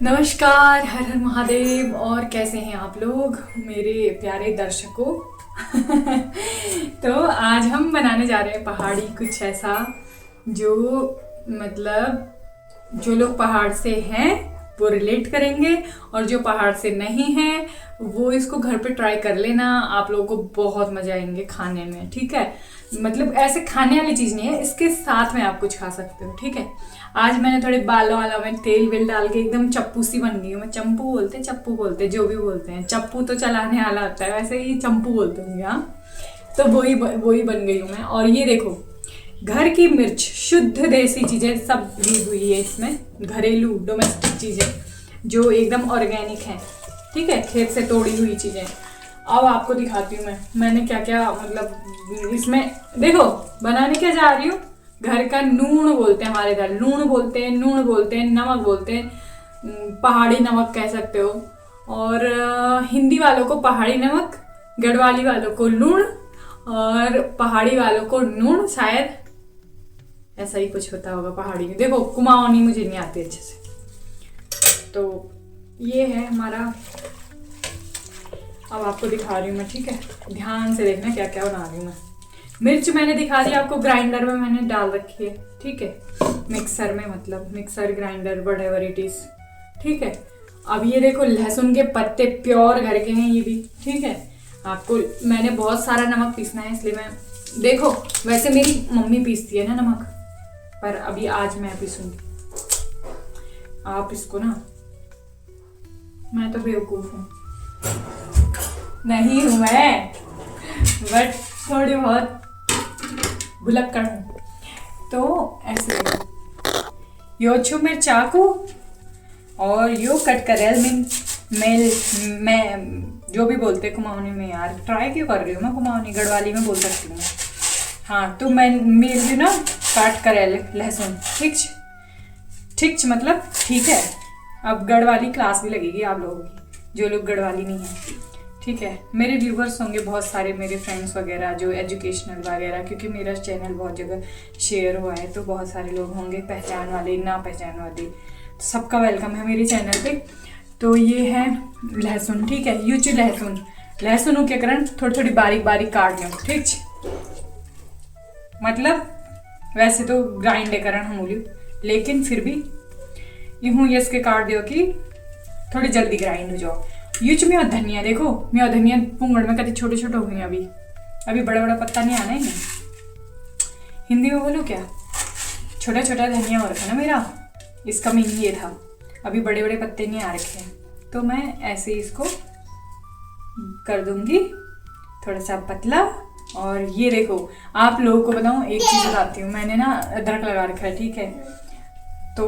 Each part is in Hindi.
नमस्कार, हर हर महादेव। और कैसे हैं आप लोग मेरे प्यारे दर्शकों। तो आज हम बनाने जा रहे हैं पहाड़ी कुछ ऐसा जो मतलब जो लोग पहाड़ से हैं वो रिलेट करेंगे, और जो पहाड़ से नहीं हैं वो इसको घर पे ट्राई कर लेना। आप लोगों को बहुत मजा आएंगे खाने में, ठीक है। मतलब ऐसे खाने वाली चीज़ नहीं है, इसके साथ में आप कुछ खा सकते हो, ठीक है। आज मैंने थोड़े बालों वाला में तेल वेल डाल के एकदम चप्पू सी बन गई हूँ। मैं चंपू बोलते, चप्पू बोलते, जो भी बोलते हैं। चप्पू तो चलाने वाला होता है, वैसे ही चंपू बोलते होंगे, हाँ। तो वही बन गई हूँ मैं। और ये देखो, घर की मिर्च, शुद्ध देसी चीज़ें सब दी हुई है इसमें, घरेलू डोमेस्टिक चीज़ें जो एकदम ऑर्गेनिक हैं, ठीक है, खेत से तोड़ी हुई चीज़ें। अब आपको दिखाती हूँ मैंने क्या क्या मतलब इसमें देखो बनाने क्या जा रही हूँ। घर का नून बोलते हैं हमारे इधर, लूण बोलते हैं, नून बोलते हैं, नमक बोलते हैं, पहाड़ी नमक कह सकते हो। और हिंदी वालों को पहाड़ी नमक, गढ़वाली वालों को लूण, और पहाड़ी वालों को नून, शायद ऐसा ही कुछ होता होगा पहाड़ी में। देखो कुमाऊनी मुझे नहीं आती अच्छे से। तो ये है हमारा, अब आपको दिखा रही हूँ मैं, ठीक है। ध्यान से देखना क्या क्या बना रही हूँ मैं। मिर्च मैंने दिखा दी आपको, ग्राइंडर में मैंने डाल रखी है, ठीक है। मिक्सर में, मतलब mixer, grinder, whatever it is, ठीक है। अब ये देखो लहसुन के पत्ते प्योर घर के हैं ये भी, ठीक है। आपको मैंने बहुत सारा नमक पीसना है, इसलिए मैं देखो, वैसे मेरी मम्मी पीसती है ना नमक, पर अभी आज मैं पीसूंगी। आप इसको ना, मैं तो बेवकूफ हूँ, नहीं हूँ मैं, बट थोड़ी बहुत भुलक्कड़ हूँ। तो ऐसे यो छु मेरे चाकू और यो कट करेल में मैं जो भी बोलते कुमाऊनी में, यार ट्राई क्यों कर रही हूँ मैं, कुमाऊनी गढ़वाली में बोल सकती हूँ। हाँ, तो मैं मेरे भी ना काट करेल लहसुन, ठीक मतलब ठीक है। अब गढ़वाली क्लास भी लगेगी आप लोगों की, जो लोग गढ़वाली नहीं है, ठीक है। मेरे व्यूवर्स होंगे बहुत सारे, मेरे फ्रेंड्स वगैरह जो एजुकेशनल वगैरह, क्योंकि मेरा चैनल बहुत जगह शेयर हुआ है, तो बहुत सारे लोग होंगे, पहचान वाले, ना पहचान वाले, तो सबका वेलकम है मेरे चैनल पे। तो ये है लहसुन, ठीक है। यूचू लहसुन के कारण थोड़ी थोड़ी बारीक बारीक काट लो, ठीक। मतलब वैसे तो ग्राइंड करण हम बोलियो, लेकिन फिर भी यूँ यस के काट दियो कि थोड़ी जल्दी ग्राइंड हो जाओ। यूच में धनिया देखो, मैं धनिया पुंगड़ में कभी छोटे छोटे हो गए, अभी बड़ा बड़ा पत्ता नहीं आना है। हिंदी में बोलो क्या, छोटा छोटा धनिया हो रखा ना मेरा, इसका मीनिंग ये था। अभी बड़े बड़े पत्ते नहीं आ रखे हैं, तो मैं ऐसे इसको कर दूंगी थोड़ा सा पतला। और ये देखो, आप लोगों को बताऊं, एक चीज़ बताती हूँ, मैंने ना अदरक लगा रखा है, ठीक है। तो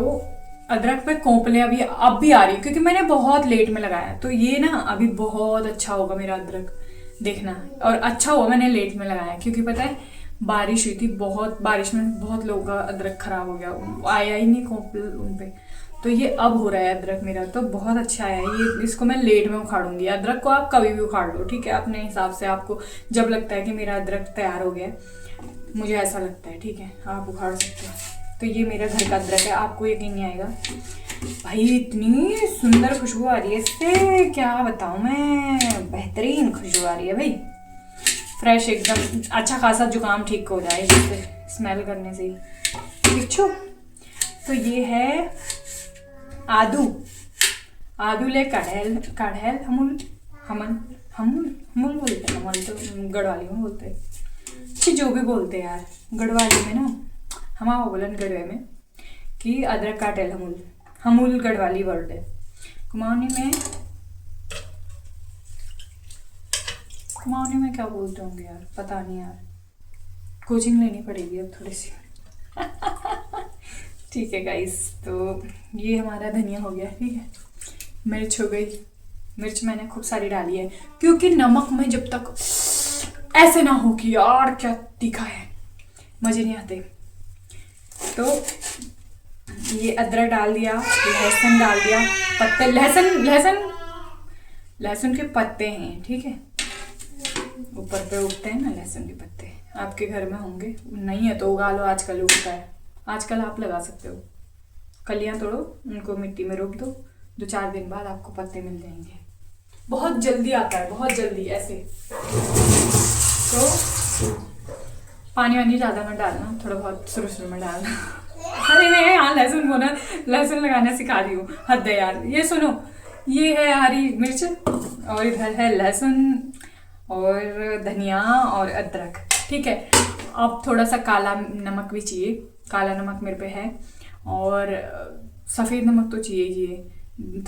अदरक पे कोंपले अभी अब भी आ रही है, क्योंकि मैंने बहुत लेट में लगाया, तो ये ना अभी बहुत अच्छा होगा मेरा अदरक, देखना। और अच्छा हुआ मैंने लेट में लगाया, क्योंकि पता है बारिश हुई थी बहुत, बारिश में बहुत लोगों का अदरक खराब हो गया, आया ही नहीं कोंपल उन पे। तो ये अब हो रहा है अदरक मेरा, तो बहुत अच्छा आया है ये। इसको मैं लेट में उखाड़ूंगी। अदरक को आप कभी भी उखाड़ लो, ठीक है, अपने हिसाब से। आपको जब लगता है कि मेरा अदरक तैयार हो गया, मुझे ऐसा लगता है, ठीक है, आप उखाड़ सकते हो। तो ये मेरा घर का अदरक है, आपको यकीन नहीं आएगा भाई, इतनी सुंदर खुशबू आ रही है इससे, क्या बताऊँ मैं, बेहतरीन खुशबू आ रही है भाई, फ्रेश एकदम। अच्छा खासा जुकाम ठीक हो जाए इससे, स्मेल करने से ही, ठीक। तो ये है आदू ले कढ़ेल हमूल बोलते हैं, हमारे तो गढ़वाली में बोलते हैं, जो भी बोलते हैं यार, गढ़वाली में ना हमारा बोलन गढ़वे में कि अदरक काटेल हमूल गढ़वाली वर्ड है। कुमाऊनी में क्या बोलते होंगे यार, पता नहीं यार, कोचिंग लेनी पड़ेगी अब थोड़ी सी। ठीक है गाइस, तो ये हमारा धनिया हो गया, ठीक है। मिर्च हो गई, मिर्च मैंने खूब सारी डाली है, क्योंकि नमक में जब तक ऐसे ना हो कि यार क्या तीखा है, मजे नहीं आते। तो ये अदरक डाल दिया, लहसुन डाल दिया, पत्ते, लहसुन के पत्ते हैं, ठीक है, ऊपर पे उगते हैं ना लहसुन के पत्ते, आपके घर में होंगे, नहीं है तो उगा लो, आजकल उगता है, आजकल आप लगा सकते हो। कलियां तोड़ो, उनको मिट्टी में रोप दो, 2-4 दिन बाद आपको पत्ते मिल जाएंगे। बहुत जल्दी आता है, बहुत जल्दी ऐसे। तो पानी वानी ज़्यादा मत डालना, थोड़ा बहुत शुरू में डालना। अरे मैं यहाँ लहसुन बोना, लहसुन लगाना सिखा रही हूँ, हद है यार। ये सुनो, ये है हरी मिर्च और इधर है लहसुन और धनिया और अदरक, ठीक है। अब थोड़ा सा काला नमक भी चाहिए, काला नमक मेरे पे है, और सफ़ेद नमक तो चाहिए,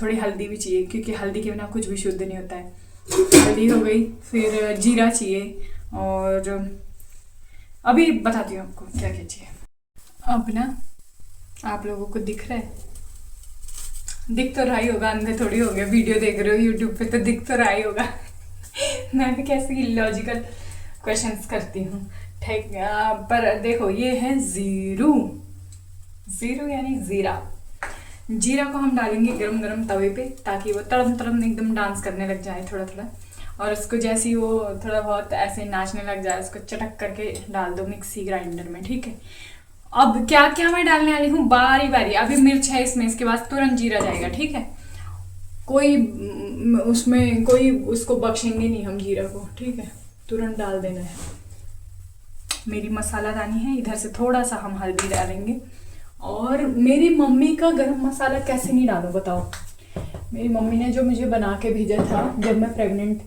थोड़ी हल्दी भी चाहिए, क्योंकि हल्दी के बिना कुछ भी शुद्ध नहीं होता है। हल्दी हो गई, फिर जीरा चाहिए, और अभी बताती हूँ आपको क्या क्या चाहिए। अब ना आप लोगों को दिख रहा है, दिख तो रहा ही होगा, अंधे थोड़ी हो गया, वीडियो देख रहे हो यूट्यूब पे तो दिख तो रहा ही होगा। मैं भी कैसे लॉजिकल क्वेश्चंस करती हूँ, ठीक। पर देखो, ये है ज़ीरू यानी ज़ीरा। जीरा को हम डालेंगे गरम गरम तवे पे, ताकि वो तड़म तड़म एकदम डांस करने लग जाए थोड़ा थोड़ा, और उसको जैसे ही वो थोड़ा बहुत ऐसे नाचने लग जाए, उसको चटक करके डाल दो मिक्सी ग्राइंडर में, ठीक है। अब क्या क्या मैं डालने वाली हूँ बारी बारी। अभी मिर्च है इसमें, इसके बाद तुरंत जीरा जाएगा, ठीक है। कोई उसको बख्शेंगे नहीं हम जीरा को, ठीक है, तुरंत डाल देना है। मेरी मसालादानी है, इधर से थोड़ा सा हम हल्दी डालेंगे। और मेरी मम्मी का गरम मसाला कैसे नहीं डालो बताओ। मेरी मम्मी ने जो मुझे बना के भेजा था जब मैं प्रेग्नेंट,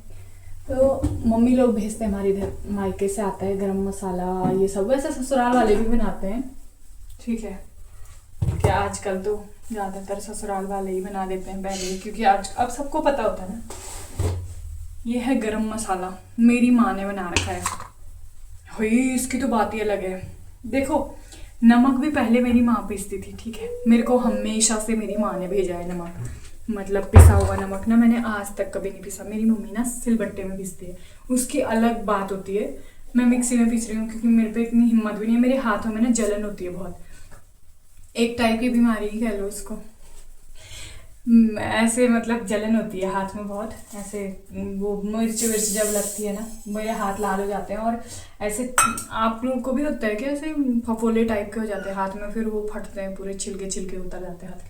तो मम्मी लोग भेजते हैं, हमारे इधर मायके से आता है गरम मसाला, ये सब। वैसे ससुराल वाले भी बनाते हैं, ठीक है, क्या आजकल तो ज़्यादातर ससुराल वाले ही बना देते हैं पहले, क्योंकि आज अब सबको पता होता है ना। ये है गरम मसाला, मेरी माँ ने बना रखा है। हुई, इसकी तो बात ही अलग है। देखो, नमक भी पहले मेरी माँ पीसती थी, ठीक है। मेरे को हमेशा से मेरी माँ ने भेजा है नमक, मतलब पिसा हुआ नमक ना मैंने आज तक कभी नहीं पीसा। मेरी मम्मी ना सिलबट्टे में पीसती है, उसकी अलग बात होती है। मैं मिक्सी में पीस रही हूँ क्योंकि मेरे पे इतनी हिम्मत भी नहीं है, मेरे हाथों में ना जलन होती है बहुत, एक टाइप की बीमारी ही कह लो उसको। ऐसे मतलब जलन होती है हाथ में बहुत, ऐसे वो मिर्च विर्च जब लगती है ना, मेरे हाथ लाल हो जाते हैं। और ऐसे आप लोगों को भी होता है कि ऐसे फफोले टाइप के हो जाते हैं हाथ में, फिर वो फटते हैं पूरे, छिलके छिलके उतर जाते हैं हाथ के।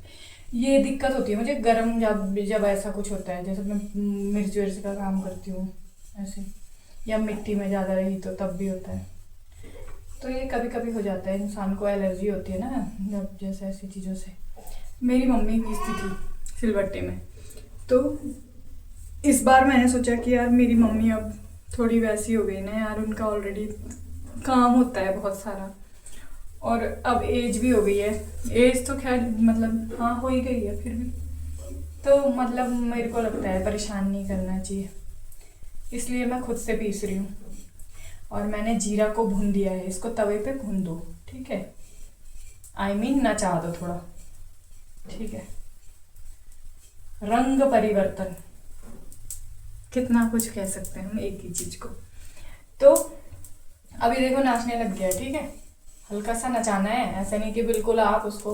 ये दिक्कत होती है मुझे गर्म, जब ऐसा कुछ होता है, जैसे मैं मिर्च विर्च का काम करती हूँ ऐसे, या मिट्टी में ज़्यादा रही तो तब भी होता है। तो ये कभी कभी हो जाता है, इंसान को एलर्जी होती है ना जब जैसे ऐसी चीज़ों से। मेरी मम्मी पीसती थी सिलबट्टे में, तो इस बार मैंने सोचा कि यार मेरी मम्मी अब थोड़ी वैसी हो गई ना यार, उनका ऑलरेडी काम होता है बहुत सारा, और अब एज भी हो गई है। एज तो खैर मतलब हाँ हो ही गई है, फिर भी तो मतलब मेरे को लगता है परेशान नहीं करना चाहिए, इसलिए मैं खुद से पीस रही हूँ। और मैंने जीरा को भून दिया है, इसको तवे पे भून दो, ठीक है, I mean नचा दो थोड़ा, ठीक है। रंग परिवर्तन, कितना कुछ कह सकते हैं हम एक ही चीज को। तो अभी देखो नाचने लग गया है, ठीक है, हल्का सा नचाना है, ऐसा नहीं कि बिल्कुल आप उसको।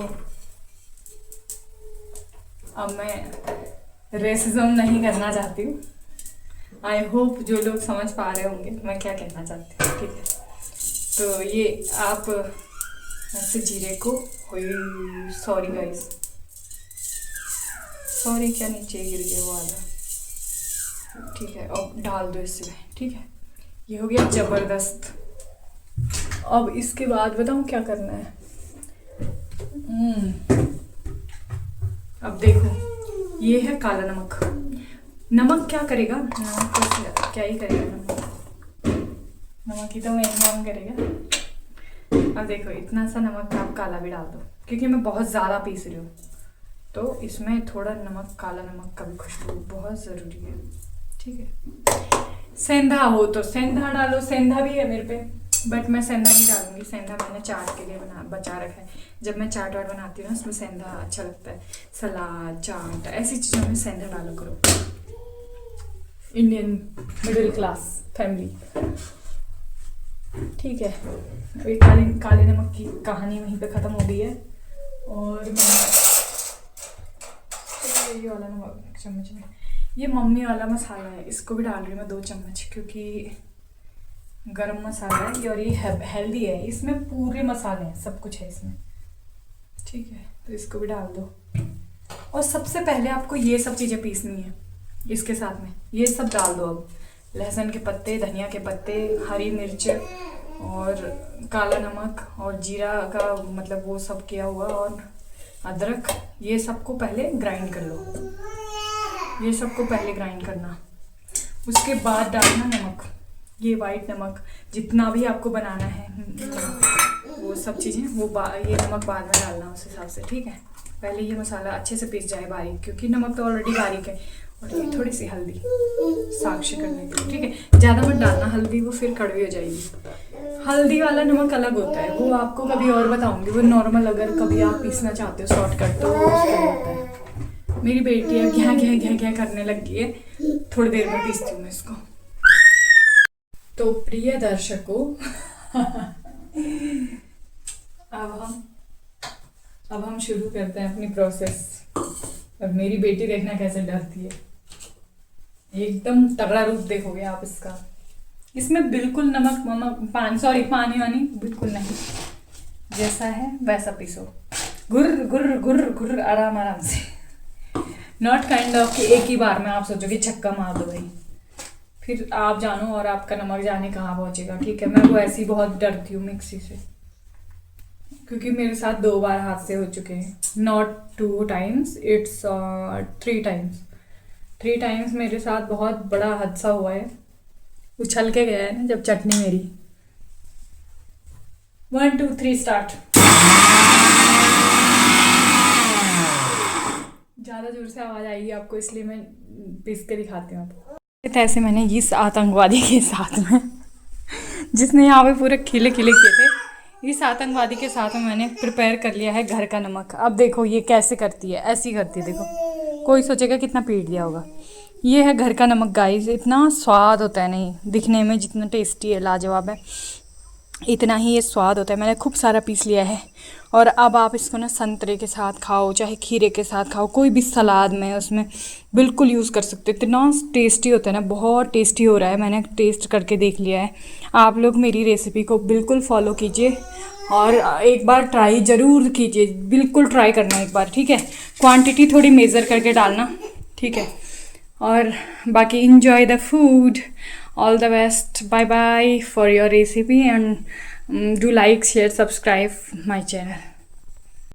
अब मैं रेसिज्म नहीं करना चाहती हूँ, आई होप जो लोग समझ पा रहे होंगे मैं क्या कहना चाहती हूँ, ठीक है। तो ये आप ऐसे जीरे को, सॉरी गाइस, सॉरी क्या नीचे गिर गया वो वाला, ठीक है। अब डाल दो इसमें, ठीक है, ये हो गया ज़बरदस्त। अब इसके बाद बताऊँ क्या करना है। अब देखो, ये है काला नमक। नमक क्या करेगा, नमक तो क्या ही करेगा, नमक ही तो मेन काम करेगा। अब देखो, इतना सा नमक आप काला भी डाल दो, क्योंकि मैं बहुत ज़्यादा पीस रही हूँ, तो इसमें थोड़ा नमक, काला नमक का भी खुशबू बहुत ज़रूरी है, ठीक है। सेंधा हो तो सेंधा डालो, सेंधा भी है मेरे पे, बट मैं सेंधा नहीं डालूंगी। सेंधा मैंने चाट के लिए बचा रखा है, जब मैं चाट वाट बनाती हूँ ना उसमें सेंधा अच्छा लगता है। सलाद, चाट, ऐसी चीज़ों में सेंधा डालो करो, इंडियन मिडिल क्लास फैमिली, ठीक है। अभी काले नमक की कहानी वहीं पे ख़त्म हो गई है। और ये वाला नमक चम्मच में, ये मम्मी वाला मसाला है, इसको भी डाल रही हूँ मैं 2 चम्मच, क्योंकि गरम मसाला है और ये हेल्दी है, इसमें पूरे मसाले हैं, सब कुछ है इसमें, ठीक है। तो इसको भी डाल दो। और सबसे पहले आपको ये सब चीज़ें पीसनी है इसके साथ में। ये सब डाल दो अब, लहसुन के पत्ते, धनिया के पत्ते, हरी मिर्च और काला नमक और जीरा का मतलब वो सब किया हुआ, और अदरक, ये सबको पहले ग्राइंड कर लो। ये सबको पहले ग्राइंड करना, उसके बाद डालना नमक, ये वाइट नमक जितना भी आपको बनाना है वो सब चीज़ें वो ये नमक बाद में डालना उस हिसाब से, ठीक है। पहले ये मसाला अच्छे से पीस जाए बारीक, क्योंकि नमक तो ऑलरेडी बारीक है। और ये थोड़ी सी हल्दी साक्षी करने के लिए, ठीक है। ज़्यादा मत डालना हल्दी, वो फिर कड़वी हो जाएगी। हल्दी वाला नमक अलग होता है, वो आपको कभी और बताऊंगी। वो नॉर्मल अगर कभी आप पीसना चाहते हो शॉर्टकट तो वो उसका होता है। मेरी बेटी है घ्या घ्या घ्या घ्या करने लग गई है, थोड़ी देर में पीसती हूँ मैं इसको। तो प्रिय दर्शकों अब हम शुरू करते हैं अपनी प्रोसेस। और मेरी बेटी देखना कैसे डरती है, एकदम तगड़ा रूप देखोगे आप इसका। इसमें बिल्कुल नमक पानी वानी बिल्कुल नहीं, जैसा है वैसा पीसो, गुर गुर गुर गुर आराम आराम से। नॉट काइंड ऑफ कि एक ही बार में आप सोचोगे छक्का मार दो भाई, फिर आप जानो और आपका नमक जाने कहाँ पहुँचेगा, ठीक है। मैं वो ऐसी बहुत डरती हूँ मिक्सी से, क्योंकि मेरे साथ 2 बार हादसे हो चुके हैं। Not 2 times, it's 3 times. 3 times मेरे साथ बहुत बड़ा हादसा हुआ है। उछल के गया है ना जब चटनी मेरी। 1 2 3 स्टार्ट। ज़्यादा जोर से आवाज़ आएगी आपको, इसलिए मैं पीस के दिखाती हूँ आपको। ऐसे मैंने इस आतंकवादी के साथ में, जिसने यहाँ पे पूरे खिले खिले किए थे, इस आतंकवादी के साथ में मैंने प्रिपेयर कर लिया है घर का नमक। अब देखो ये कैसे करती है, ऐसी करती है देखो। कोई सोचेगा कितना पीट दिया होगा। ये है घर का नमक गाइस। इतना स्वाद होता है, नहीं दिखने में जितना टेस्टी है, लाजवाब है, इतना ही ये स्वाद होता है। मैंने खूब सारा पीस लिया है। और अब आप इसको ना संतरे के साथ खाओ, चाहे खीरे के साथ खाओ, कोई भी सलाद में उसमें बिल्कुल यूज़ कर सकते हो। इतना टेस्टी होता है ना, बहुत टेस्टी हो रहा है। मैंने टेस्ट करके देख लिया है। आप लोग मेरी रेसिपी को बिल्कुल फॉलो कीजिए और एक बार ट्राई ज़रूर कीजिए, बिल्कुल ट्राई करना एक बार, ठीक है। क्वांटिटी थोड़ी मेज़र करके डालना, ठीक है। और बाकी enjoy the food, all the best, bye bye for your recipe, and do like, share, subscribe my channel.